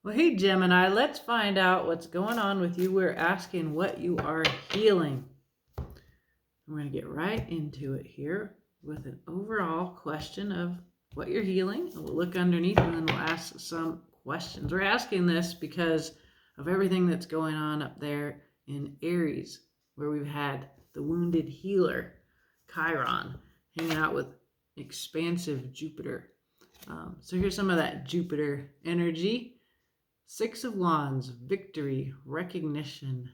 Well, hey, Gemini, let's find out what's going on with you. We're asking what you are healing. We're going to get right into it here with an overall question of what you're healing. And we'll look underneath and then we'll ask some questions. We're asking this because of everything that's going on up there in Aries, where we've had the wounded healer, Chiron, hanging out with expansive Jupiter. So here's some of that Jupiter energy. Six of Wands, victory, recognition.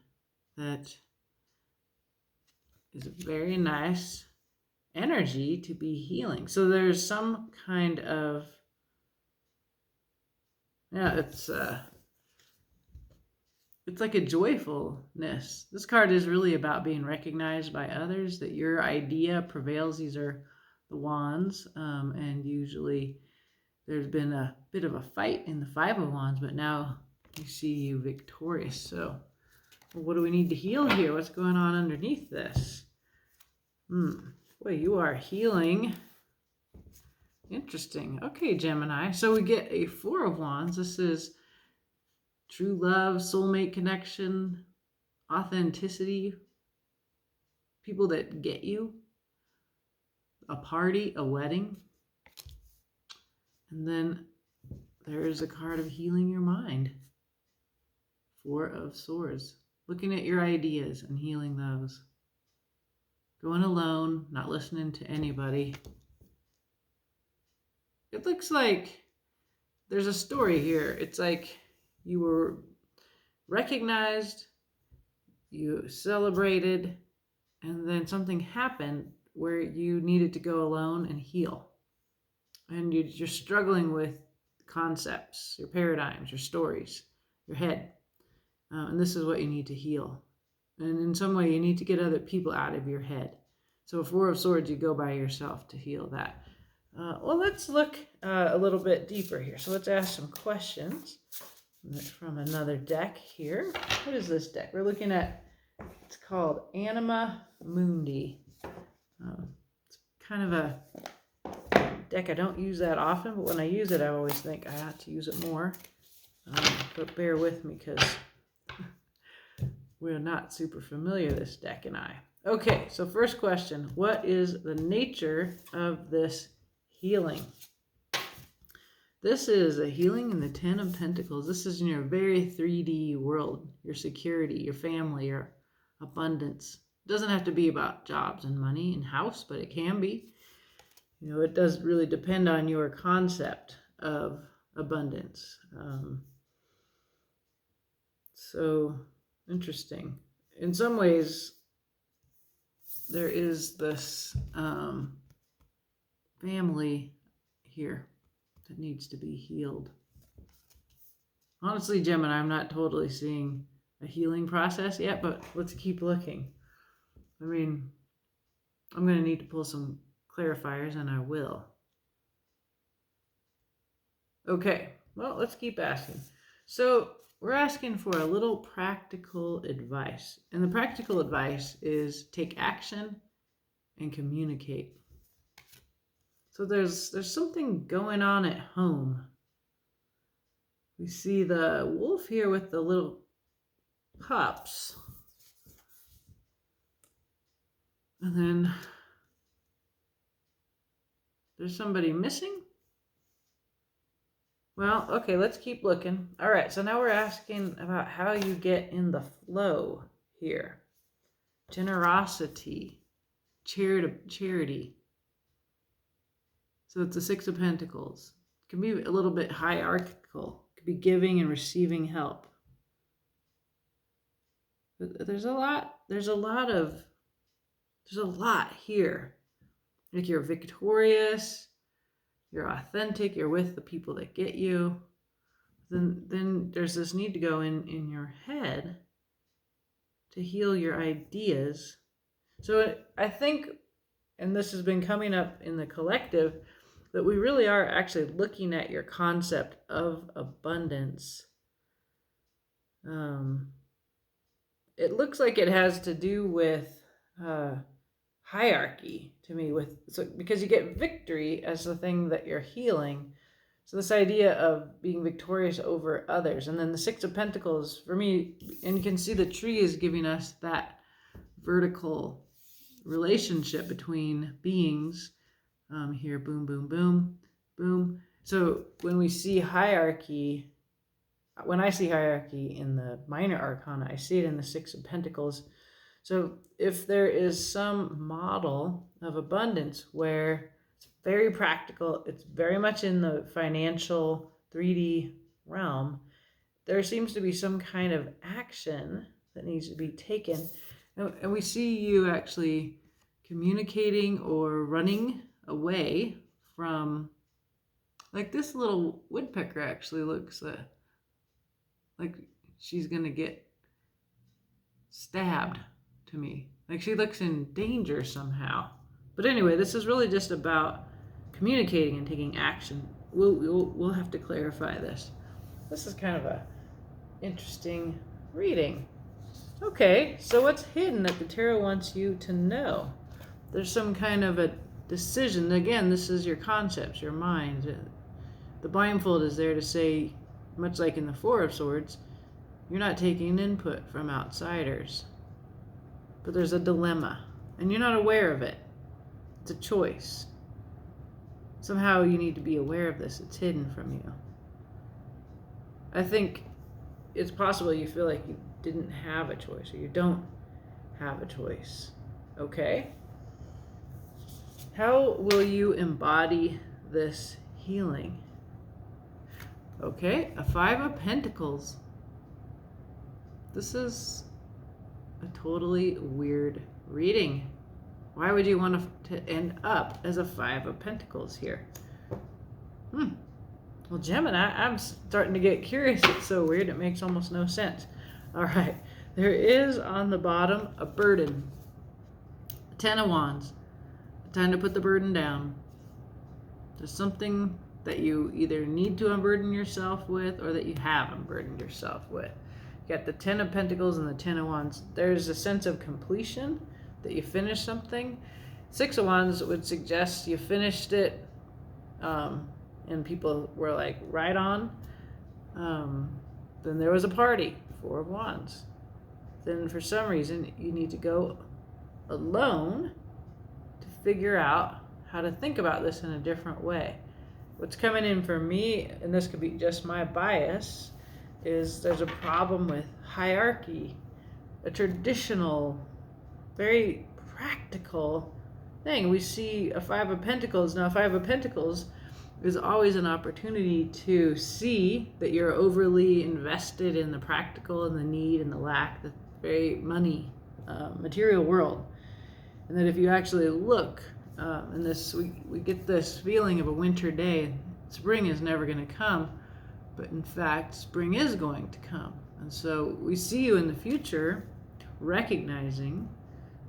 That is a very nice energy to be healing. So there's some kind of, it's like a joyfulness. This card is really about being recognized by others, that your idea prevails. These are the wands, and usually there's been a bit of a fight in the Five of Wands, but now we see you victorious. So what do we need to heal here? What's going on underneath this? Boy, you are healing. Interesting. Okay, Gemini. So we get a Four of Wands. This is true love, soulmate connection, authenticity, people that get you, a party, a wedding. And then there is a card of healing your mind. Four of Swords. Looking at your ideas and healing those. Going alone, not listening to anybody. It looks like there's a story here. It's like you were recognized, you celebrated, and then something happened where you needed to go alone and heal. And you're struggling with concepts, your paradigms, your stories, your head. And this is what you need to heal. And in some way, you need to get other people out of your head. So Four of Swords, you go by yourself to heal that. Well, let's look a little bit deeper here. So let's ask some questions from another deck here. What is this deck? We're looking at, it's called Anima Mundi. It's kind of a deck I don't use that often, but when I use it, I always think I ought to use it more. But bear with me because we're not super familiar, this deck and I. Okay, so first question, what is the nature of this healing? This is a healing in the Ten of Pentacles. This is in your very 3D world, your security, your family, your abundance. It doesn't have to be about jobs and money and house, but it can be. You know, it does really depend on your concept of abundance. So interesting. In some ways, there is this family here that needs to be healed. Honestly, Gemini, I'm not totally seeing a healing process yet, but let's keep looking. I mean, I'm going to need to pull some clarifiers, and I will. Okay, well, let's keep asking. So we're asking for a little practical advice. And the practical advice is take action and communicate. So there's something going on at home. We see the wolf here with the little pups. And then there's somebody missing. Well, okay, let's keep looking. All right, so now we're asking about how you get in the flow here. Generosity, charity. So it's the Six of Pentacles. It can be a little bit hierarchical. It could be giving and receiving help. But there's a lot here. Like you're victorious, you're authentic, you're with the people that get you. Then there's this need to go in your head to heal your ideas. So I think, and this has been coming up in the collective, that we really are actually looking at your concept of abundance. It looks like it has to do with hierarchy to me, because you get victory as the thing that you're healing. So this idea of being victorious over others. And then the Six of Pentacles, for me, and you can see the tree is giving us that vertical relationship between beings. Here, boom, boom, boom, boom. So when we see hierarchy, when I see hierarchy in the minor arcana, I see it in the Six of Pentacles. So if there is some model of abundance where it's very practical, it's very much in the financial 3D realm, there seems to be some kind of action that needs to be taken. And we see you actually communicating or running away from, like this little woodpecker actually looks like she's gonna get stabbed to me. Like she looks in danger somehow. But anyway, this is really just about communicating and taking action. We'll have to clarify this. This is kind of a interesting reading. Okay, so what's hidden that the tarot wants you to know? There's some kind of a decision. Again, this is your concepts, your mind. The blindfold is there to say, much like in the Four of Swords, you're not taking input from outsiders. But there's a dilemma, and you're not aware of it. It's a choice. Somehow you need to be aware of this. It's hidden from you. I think it's possible you feel like you didn't have a choice, or you don't have a choice. Okay? How will you embody this healing? Okay, a Five of Pentacles. This is a totally weird reading. Why would you want to end up as a Five of Pentacles here? Well, Gemini, I'm starting to get curious. It's so weird, it makes almost no sense. All right, there is on the bottom a burden. 10 of Wands. Time to put the burden down. There's something that you either need to unburden yourself with or that you have unburdened yourself with. You got the 10 of Pentacles and the 10 of Wands. There's a sense of completion, that you finished something. 6 of Wands would suggest you finished it, and people were like, right on. Then there was a party. 4 of Wands. Then for some reason, you need to go alone to figure out how to think about this in a different way. What's coming in for me, and this could be just my bias, is there's a problem with hierarchy, a traditional, very practical thing. We see a Five of Pentacles. Now, a Five of Pentacles is always an opportunity to see that you're overly invested in the practical and the need and the lack, the very money, material world. And that if you actually look, and this, we get this feeling of a winter day. Spring is never going to come, but in fact, spring is going to come. And so we see you in the future recognizing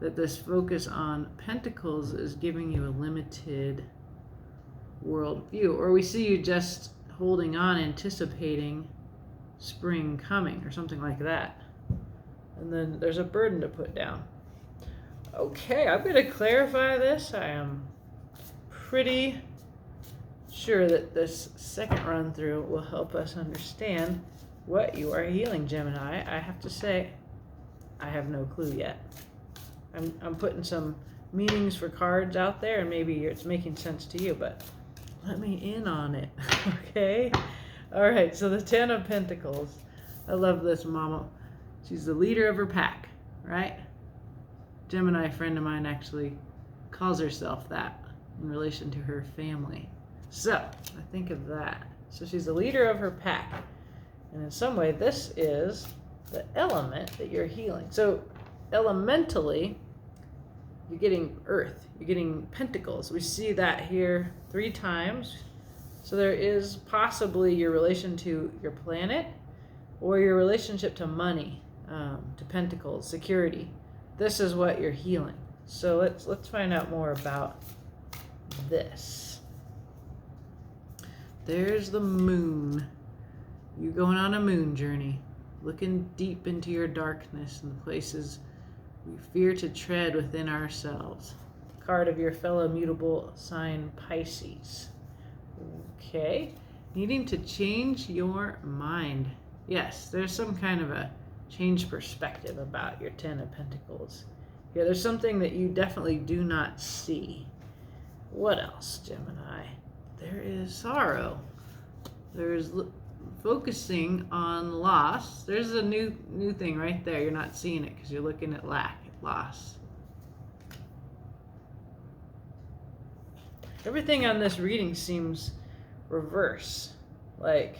that this focus on Pentacles is giving you a limited worldview, or we see you just holding on, anticipating spring coming or something like that. And then there's a burden to put down. Okay, I'm going to clarify this. I am pretty sure that this second run through will help us understand what you are healing, Gemini. I have to say, I have no clue yet. I'm putting some meanings for cards out there, and maybe it's making sense to you, but let me in on it, okay? All right, so the 10 of Pentacles. I love this mama. She's the leader of her pack, right? Gemini, a friend of mine, actually calls herself that in relation to her family. So I think of that. So she's the leader of her pack. And in some way, this is the element that you're healing. So elementally, you're getting earth. You're getting pentacles. We see that here 3 times. So there is possibly your relation to your planet or your relationship to money, to pentacles, security. This is what you're healing. So let's find out more about this. There's the moon. You going on a moon journey, looking deep into your darkness and the places we fear to tread within ourselves. Card of your fellow mutable sign Pisces. Okay. Needing to change your mind. Yes, there's some kind of a change perspective about your Ten of Pentacles. Yeah, there's something that you definitely do not see. What else, Gemini? There is sorrow. There's focusing on loss. There's a new thing right there. You're not seeing it because you're looking at lack, loss. Everything on this reading seems reverse. Like,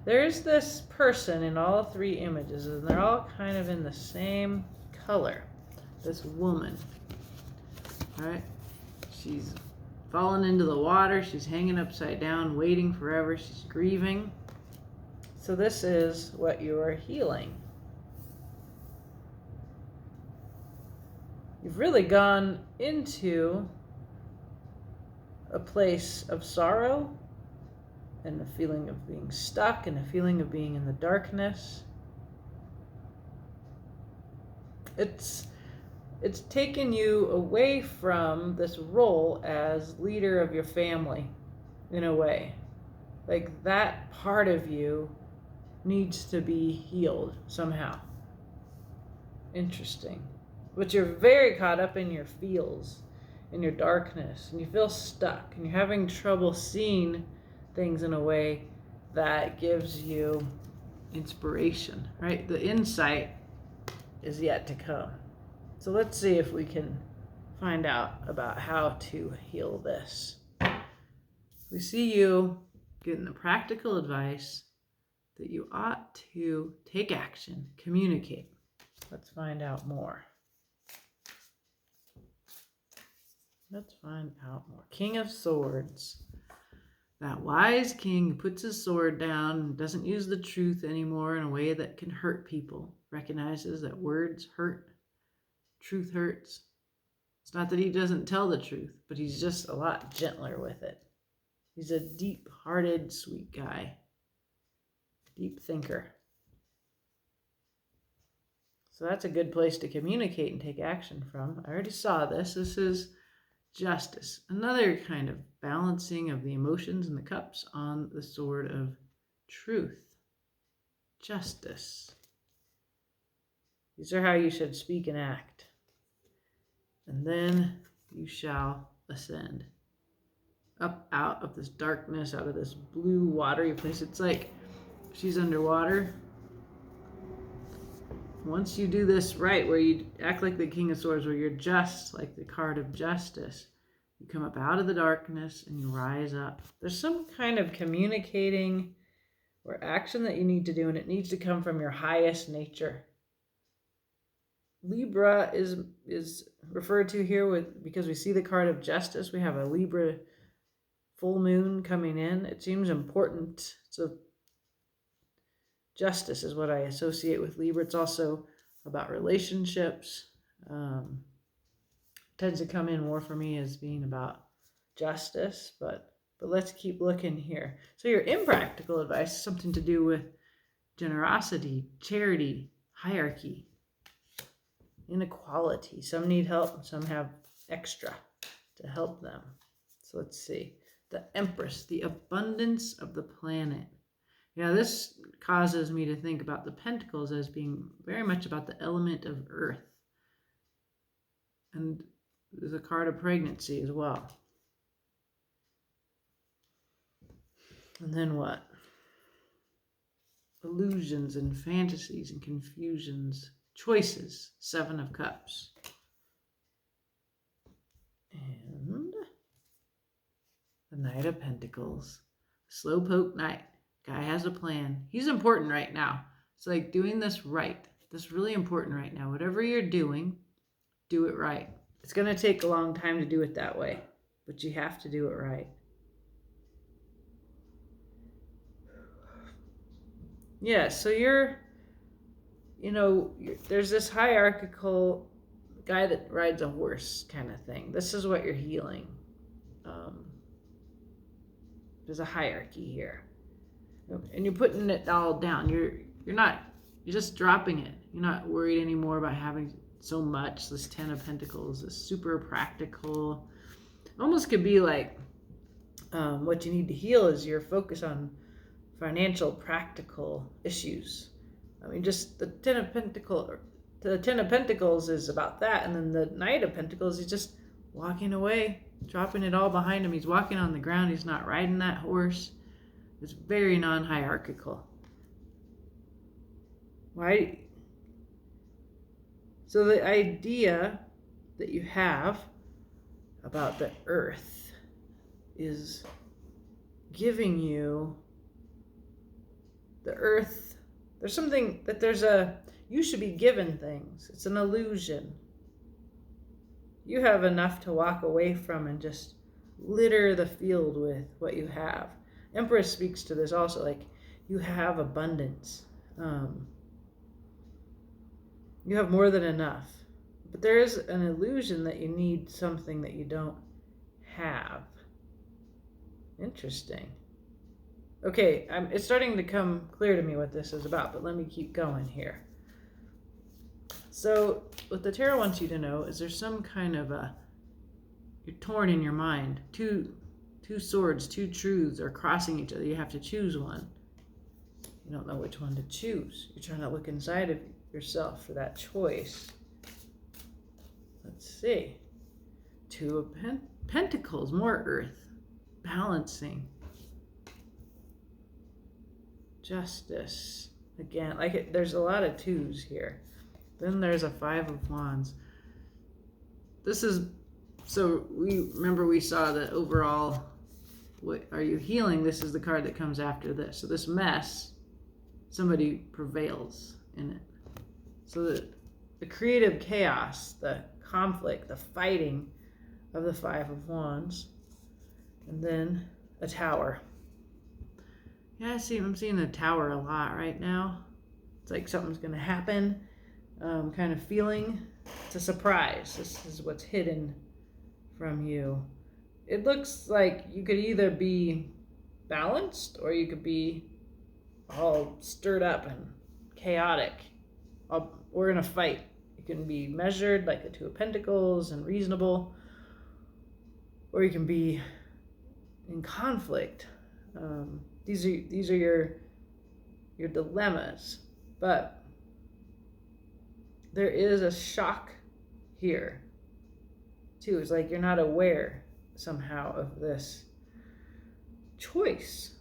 there's this person in all three images, and they're all kind of in the same color. This woman, right? She's fallen into the water. She's hanging upside down, waiting forever. She's grieving. So this is what you are healing. You've really gone into a place of sorrow and a feeling of being stuck and a feeling of being in the darkness. It's taken you away from this role as leader of your family, in a way. Like, that part of you needs to be healed somehow. Interesting. But you're very caught up in your feels, in your darkness, and you feel stuck, and you're having trouble seeing things in a way that gives you inspiration, right? The insight is yet to come. So let's see if we can find out about how to heal this. We see you getting the practical advice that you ought to take action, communicate. Let's find out more. Let's find out more. King of Swords. That wise king who puts his sword down and doesn't use the truth anymore in a way that can hurt people. Recognizes that words hurt. Truth hurts. It's not that he doesn't tell the truth, but he's just a lot gentler with it. He's a deep-hearted, sweet guy. Deep thinker. So that's a good place to communicate and take action from. I already saw this. This is Justice. Another kind of balancing of the emotions and the cups on the sword of truth. Justice. These are how you should speak and act. And then you shall ascend. Up out of this darkness, out of this blue watery place. It's like she's underwater. Once you do this right, where you act like the King of Swords, where you're just like the card of justice, you come up out of the darkness and you rise up. There's some kind of communicating or action that you need to do, and it needs to come from your highest nature. Libra is referred to here because we see the card of justice. We have a Libra full moon coming in. It seems important. So justice is what I associate with Libra. It's also about relationships. Tends to come in more for me as being about justice, but let's keep looking here. So your impractical advice is something to do with generosity, charity, hierarchy, inequality. Some need help and some have extra to help them. So let's see. The Empress, the abundance of the planet. Yeah, this causes me to think about the Pentacles as being very much about the element of earth. And there's a card of pregnancy as well. And then what? Illusions and fantasies and confusions. Choices. Seven of Cups. And the Knight of Pentacles. Slowpoke Knight. Guy has a plan. He's important right now. It's like doing this right. This is really important right now. Whatever you're doing, do it right. It's going to take a long time to do it that way, but you have to do it right. Yeah, so there's this hierarchical guy that rides a horse kind of thing. This is what you're healing. There's a hierarchy here. And you're putting it all down. You're just dropping it. You're not worried anymore about having so much. This Ten of Pentacles is super practical. almost could be like what you need to heal is your focus on financial, practical issues. I mean, just the Ten of Pentacles is about that, and then the Knight of Pentacles is just walking away, dropping it all behind him. He's walking on the ground. He's not riding that horse. It's very non-hierarchical. Why? So the idea that you have about the earth is giving you the earth. There's something that you should be given things. It's an illusion. You have enough to walk away from and just litter the field with what you have. Empress speaks to this also, like you have abundance. You have more than enough. But there is an illusion that you need something that you don't have. Interesting. Okay, it's starting to come clear to me what this is about, but let me keep going here. So, what the tarot wants you to know is there's some kind of you're torn in your mind. Two swords, two truths are crossing each other. You have to choose one. You don't know which one to choose. You're trying to look inside of yourself for that choice. Let's see. Two of Pentacles, more earth, balancing. Justice. Again, there's a lot of twos here. Then there's a Five of Wands. This is, so we saw that overall, what are you healing? This is the card that comes after this. So this mess, somebody prevails in it. So the creative chaos, the conflict, the fighting of the Five of Wands. And then a Tower. Yeah, I'm seeing the Tower a lot right now. It's like something's going to happen. Kind of feeling. It's a surprise. This is what's hidden from you. It looks like you could either be balanced or you could be all stirred up and chaotic. We're going to fight. You can be measured like the Two of Pentacles and reasonable, or you can be in conflict. These are your dilemmas, but there is a shock here too. It's like you're not aware somehow of this choice.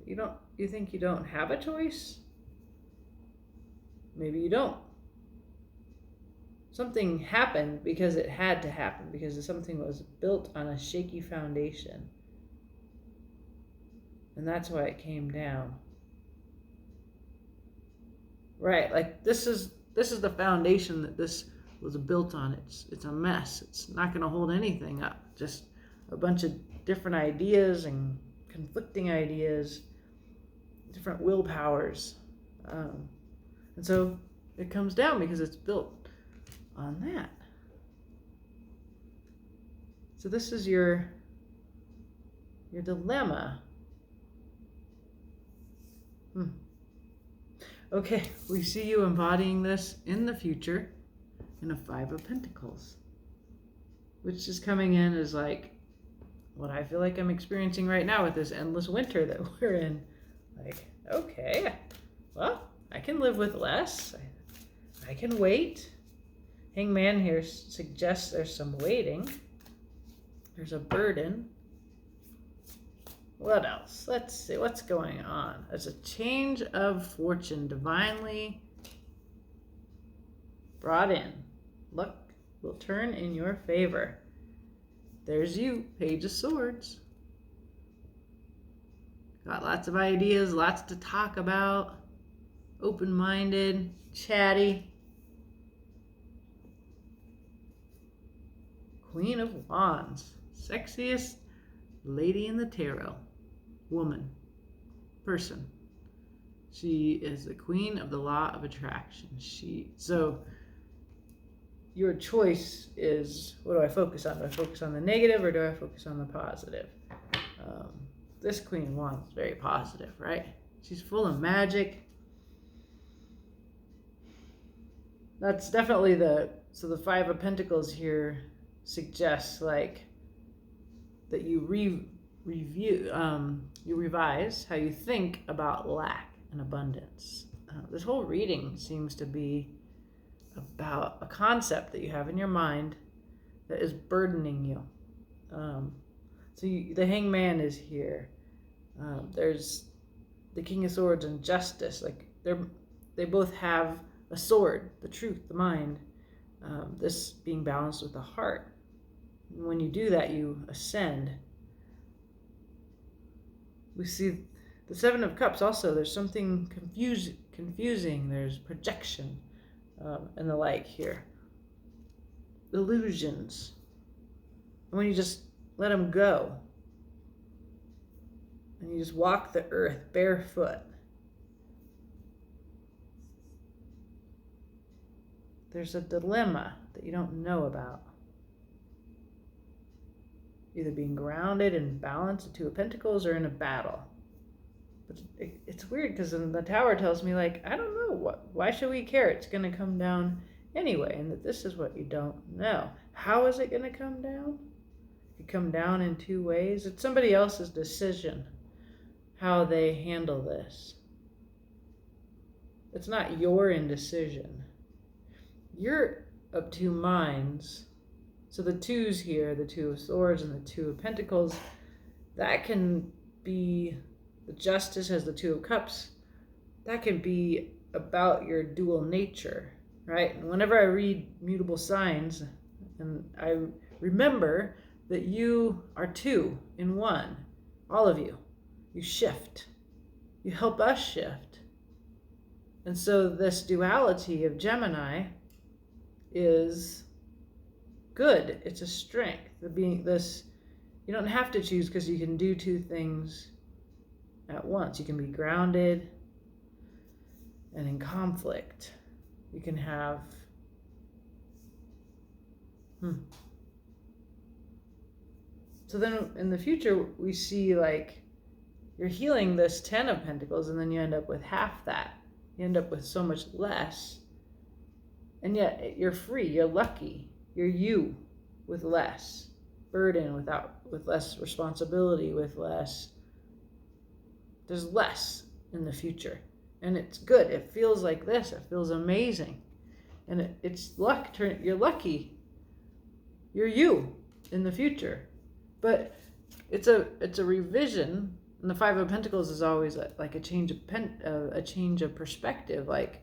You think you don't have a choice? Maybe you don't. Something happened because it had to happen, because something was built on a shaky foundation. And that's why it came down. Right, like this is the foundation that this was built on. It's a mess. It's not going to hold anything up. Just a bunch of different ideas and conflicting ideas, different willpowers. And so it comes down because it's built on that. So this is your dilemma. Okay, we see you embodying this in the future in a Five of Pentacles, which is coming in as like what I feel like I'm experiencing right now with this endless winter that we're in. Like, okay, well, I can live with less. I can wait. Hangman here suggests there's some waiting. There's a burden. What else? Let's see what's going on. There's a change of fortune divinely brought in. Luck will turn in your favor. There's you, Page of Swords. Got lots of ideas, lots to talk about. Open-minded, chatty. Queen of Wands. Sexiest lady in the tarot. Woman. Person. She is the queen of the law of attraction. So your choice is, what do I focus on? Do I focus on the negative or do I focus on the positive? This Queen of Wands is very positive, right? She's full of magic. That's definitely so the Five of Pentacles here suggests like that you you revise how you think about lack and abundance. This whole reading seems to be about a concept that you have in your mind that is burdening you. The Hangman is here. There's the King of Swords and Justice. Like they both have a sword, the truth, the mind. This being balanced with the heart. And when you do that, you ascend. We see the Seven of Cups also. There's something confusing. There's projection and the like here. Illusions. And when you just let them go, and you just walk the earth barefoot, there's a dilemma that you don't know about. Either being grounded and balanced, the Two of Pentacles, or in a battle. But it's weird because the Tower tells me, like, I don't know, why should we care? It's going to come down anyway, and that this is what you don't know. How is it going to come down? It could come down in two ways. It's somebody else's decision how they handle this. It's not your indecision. You're of two minds. So the twos here, the Two of Swords and the Two of Pentacles, that can be, the Justice has the Two of Cups. That can be about your dual nature, right? And whenever I read mutable signs, and I remember that you are two in one, all of you. You shift. You help us shift. And so this duality of Gemini is good. It's a strength. Being this, you don't have to choose because you can do two things at once. You can be grounded and in conflict. You can have So then in the future we see, like, you're healing this 10 of Pentacles, and then you end up with half that. You end up with so much less. And yet you're free, you're lucky. You're you with less burden, with less responsibility, with less. There's less in the future. And it's good. It feels like this. It feels amazing. And it's luck. You're lucky. You're you in the future. But it's a revision. And the Five of Pentacles is always like a change of perspective. Like,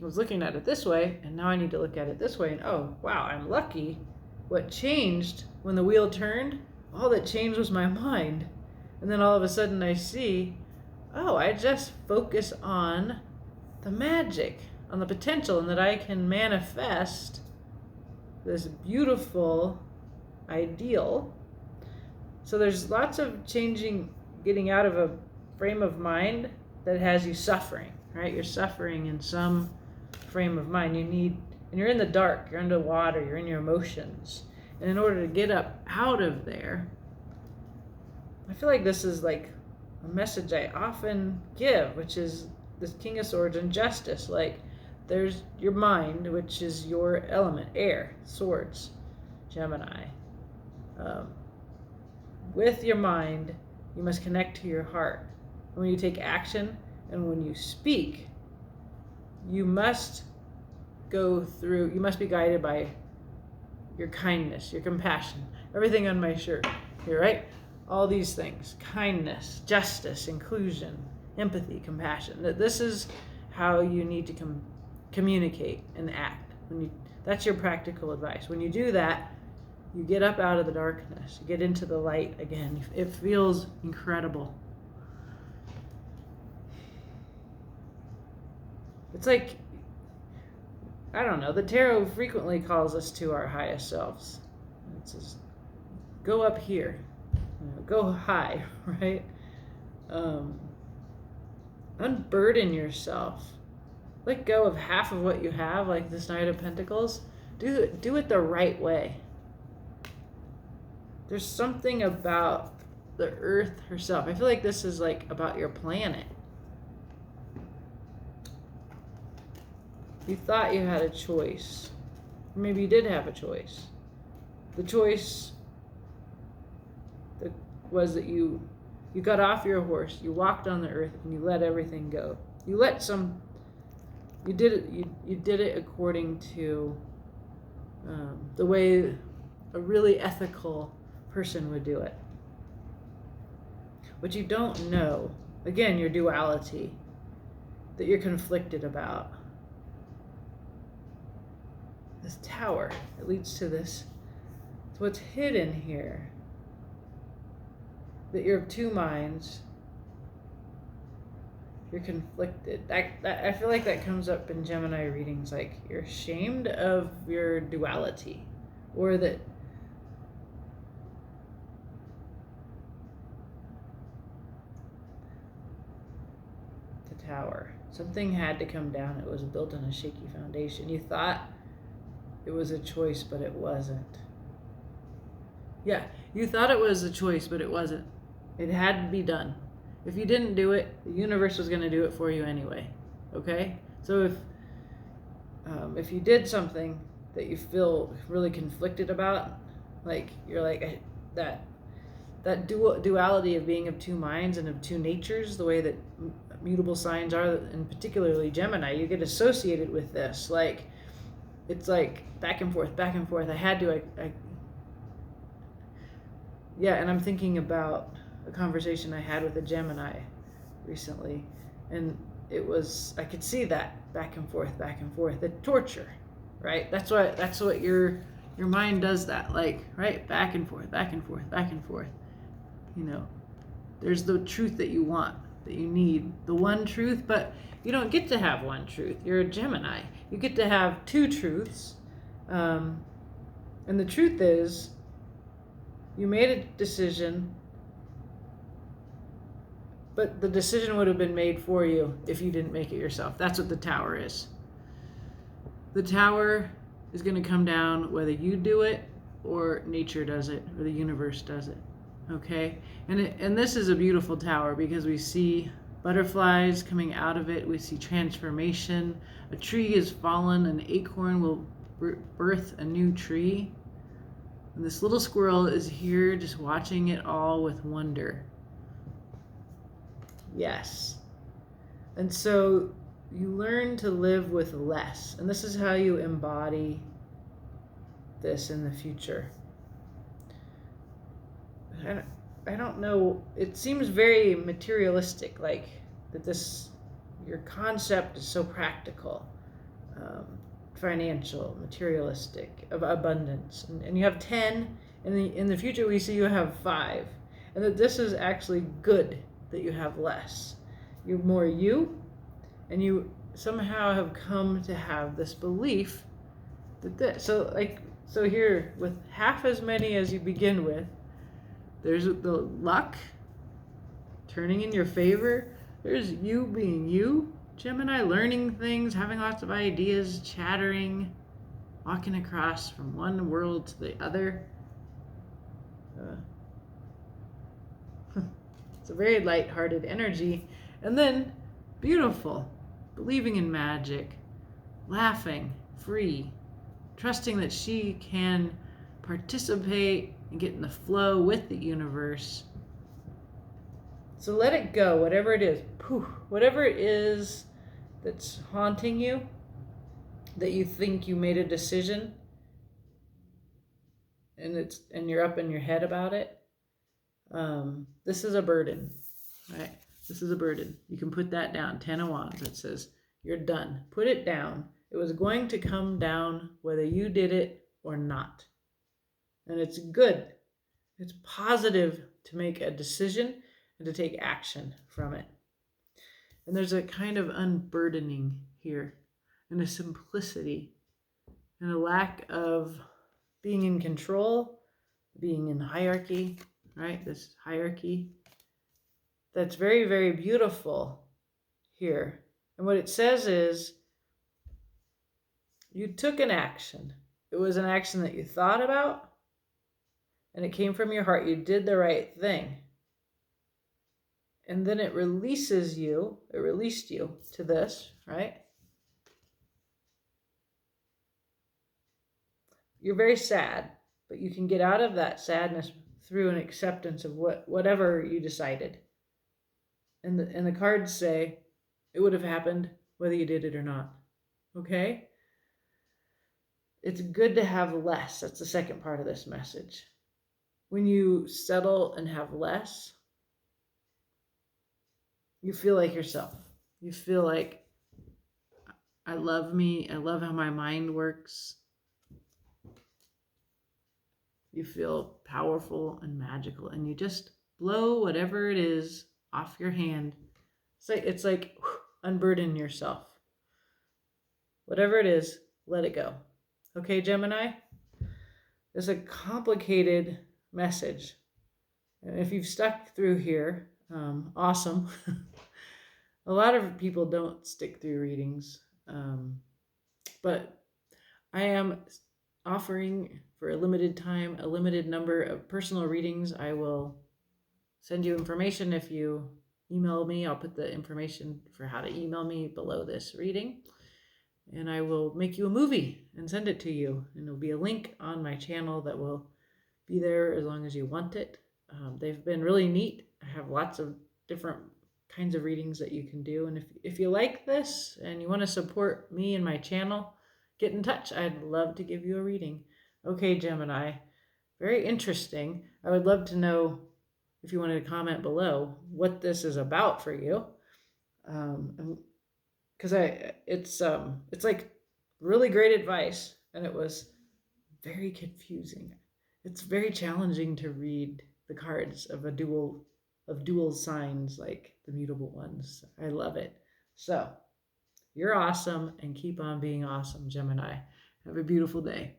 I was looking at it this way, and now I need to look at it this way. And oh, wow, I'm lucky. What changed when the wheel turned? All that changed was my mind. And then all of a sudden I see, oh, I just focus on the magic, on the potential, and that I can manifest this beautiful ideal. So there's lots of changing, getting out of a frame of mind that has you suffering, right? You're suffering in some frame of mind. And you're in the dark, you're underwater, you're in your emotions. And in order to get up out of there, I feel like this is like a message I often give, which is this King of Swords and Justice. Like, there's your mind, which is your element, air, swords, Gemini. With your mind, you must connect to your heart. And when you take action and when you speak, you must you must be guided by your kindness, your compassion, everything on my shirt here, right? All these things, kindness, justice, inclusion, empathy, compassion. This is how you need to communicate and act. That's your practical advice. When you do that, you get up out of the darkness, you get into the light again. It feels incredible. It's like, I don't know, the tarot frequently calls us to our highest selves. It says, go up here, go high, right? Unburden yourself. Let go of half of what you have, like this Knight of Pentacles. Do it the right way. There's something about the earth herself. I feel like this is like about your planet. You thought you had a choice. Or maybe you did have a choice. The was that you got off your horse, you walked on the earth, and you let everything go. You did it. You did it according to the way a really ethical person would do it. What you don't know, again, your duality that you're conflicted about. This tower, it leads to this. It's what's hidden here. That you're of two minds. You're conflicted. I feel like that comes up in Gemini readings. Like you're ashamed of your duality, or that the tower. Something had to come down. It was built on a shaky foundation. You thought it was a choice, but it wasn't. Yeah, you thought it was a choice, but it wasn't. It had to be done. If you didn't do it, the universe was going to do it for you anyway. Okay? So if you did something that you feel really conflicted about, like you're like that duality of being of two minds and of two natures, the way that mutable signs are, and particularly Gemini, you get associated with this. Like it's like back and forth, back and forth. I had to. Yeah, and I'm thinking about a conversation I had with a Gemini recently, and I could see that back and forth, the torture, right? That's what your mind does, that, like, right, back and forth, back and forth, back and forth. You know, there's the truth that you want, that you need, the one truth, but you don't get to have one truth. You're a Gemini. You get to have two truths, and the truth is, you made a decision, but the decision would have been made for you if you didn't make it yourself. That's what the tower is. The tower is going to come down whether you do it or nature does it or the universe does it. Okay? And this is a beautiful tower because we see butterflies coming out of it. We see transformation. A tree is fallen. An acorn will birth a new tree. And this little squirrel is here just watching it all with wonder. Yes. And so you learn to live with less. And this is how you embody this in the future. I don't know. It seems very materialistic, like that your concept is so practical, financial, materialistic, of abundance. And you have 10. In the future, we see you have 5. And that this is actually good that you have less. You're more you, and you somehow have come to have this belief that so here, with half as many as you begin with, there's the luck turning in your favor. There's you being you, Gemini, learning things, having lots of ideas, chattering, walking across from one world to the other. It's a very light-hearted energy. And then beautiful, believing in magic, laughing, free, trusting that she can participate and get in the flow with the universe. So let it go, whatever it is. Poof, whatever it is that's haunting you, that you think you made a decision, and you're up in your head about it. This is a burden, right? This is a burden. You can put that down. 10 of Wands. It says you're done. Put it down. It was going to come down whether you did it or not. And it's good. It's positive to make a decision and to take action from it. And there's a kind of unburdening here, and a simplicity, and a lack of being in control, being in hierarchy, right? This hierarchy. That's very, very beautiful here. And what it says is, you took an action. It was an action that you thought about, and it came from your heart. You did the right thing. And then it released you to this, right? You're very sad, but you can get out of that sadness through an acceptance of whatever you decided. And the cards say it would have happened whether you did it or not. Okay? It's good to have less. That's the second part of this message. When you settle and have less, you feel like yourself. You feel like, I love me. I love how my mind works. You feel powerful and magical, and you just blow whatever it is off your hand. It's like unburden yourself. Whatever it is, let it go. Okay, Gemini? It's a complicated message. And if you've stuck through here, awesome. A lot of people don't stick through readings, but I am offering for a limited time, a limited number of personal readings. I will send you information if you email me. I'll put the information for how to email me below this reading. And I will make you a movie and send it to you. And there'll be a link on my channel that will be there as long as you want it. They've been really neat. I have lots of different kinds of readings that you can do. And if you like this and you want to support me and my channel, get in touch. I'd love to give you a reading. Okay, Gemini, very interesting. I would love to know, if you wanted to comment below, what this is about for you. Because it's like really great advice, and it was very confusing. It's very challenging to read the cards of dual signs, like the mutable ones. I love it. So you're awesome, and keep on being awesome, Gemini. Have a beautiful day.